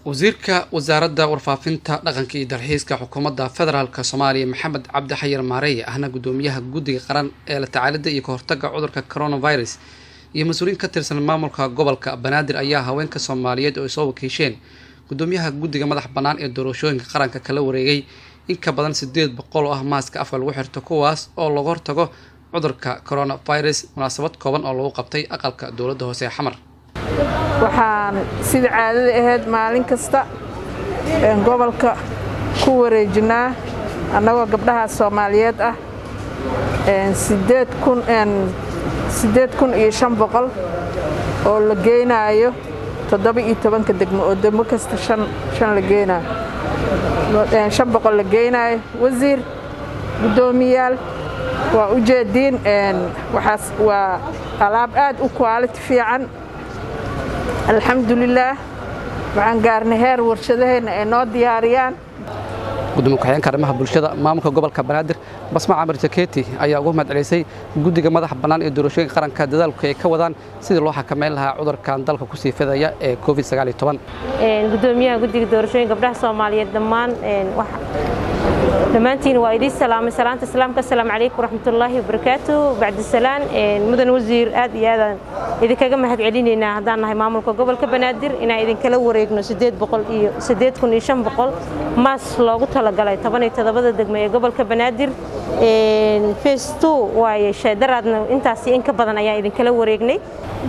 وزيرك وزارة ورفافينتا dhaqanka iyo dalxiiska xukuumadda federaalka Soomaaliya Maxamed Cabdi Xayir Maareeye ahna gudoomiyaha guddiga qaran ee la tacaalida iyo ka hortagga cudurka coronavirus iyo mas'uuliin ka tirsan maamulka gobolka Banaadir ayaa haweenka Soomaaliyeed oo soo wakiisheen gudoomiyaha guddiga madax bannaan ee doorashooyinka qaranka kala wareegay in ka badan 800 oo ah maaska afka lagu xirto kuwaas oo laga hortago cudurka coronavirus munaasabad kooban oo lagu qabtay aqalka dowladda hoose Xamar waxaan sida caadada ahayd maalin kasta gobolka ku wareejinaa annagoo gabdhaha Soomaaliyeed ah 8,500 oo la geenayo 17 degmo oo degmo kasta 5 la geenayo 500 la geenayo wasiir gudoomiyaal waa u jeedin waxaas waa alaab aad u quality fiican alxamdulillah waxaan gaarnay heer warshadaheena ay noo diyaariyaan gudoomiye ku-xigeenka arrimaha bulshada maamulka gobolka Banaadir Basma Camar Jakeeti ayaa ugu mahadcelisay guddiga madax bannaan ee doorashooyinka qaranka dadaalka ay ka wadaan sidii loo xakameyn lahaa cudurkan dalka ku sii fidaya ee COVID-19 gudoomiyaha guddiga doorashooyinka gabdhaha Soomaaliyeed dhammaantiin waa idin salaamay salaanta islaamka assalaamu calaykum waraxmatullaahi wabarakaatuh bacdi salaan mudan wasiir aad iyo aad idinkaga mahadcelinaynaa haddaan nahay maamulka gobolka Banaadir inaan idinkala wareegno 8,500 maas loogu talagalay 17 degmo ee gobolka Banaadir phase 2 waaye shaydaradna intaas in ka badan ayaa idinkala wareegnay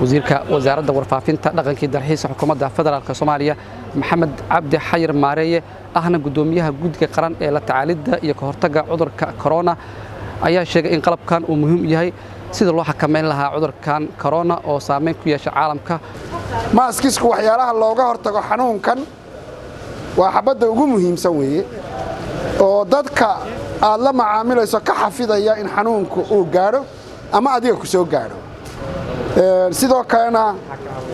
wasiirka wasaaradda warfaafinta dhaqanka iyo dalxiiska xukuumadda federaalka Soomaaliya Maxamed Cabdi Xayir Maareeye ahna gudoomiyaha guddiga qaran ee la tacaalida iyo ka hortagga cudurka corona ayaa sheegay in qalabkan uu muhiim yahay sida loo xakameyn lahaa cudurkan corona oo saameyn ku yeeshay caalamka maaskisku waxyaalaha looga hortago xanuunkan waa xabadda ugu muhiimsan weeye oo dadka aad la macaamilayso ka xafidaya in xanuunku uu gaadho ama adiga ku soo gaadho sidoo kalena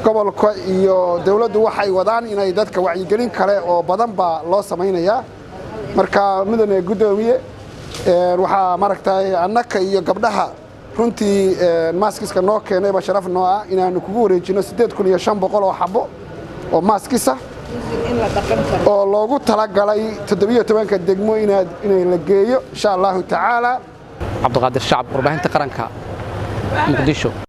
gobolka iyo dawladdu waxay wadaan inay dadka wacyigelin kale oo badan baa loo samaynayaa marka midna gudoomiye waxa maragtay annaka iyo gabdhaha runtii maaskiska noo keenay ba sharaf noo ah inaanu kugu wareejino 8,500 oo xabo oo maaskisa oo loogu talagalay 17 degmo inay la geeyo insha Allah taala Cabdiqaadir Shacab warbaahinta qaranka Muqdisho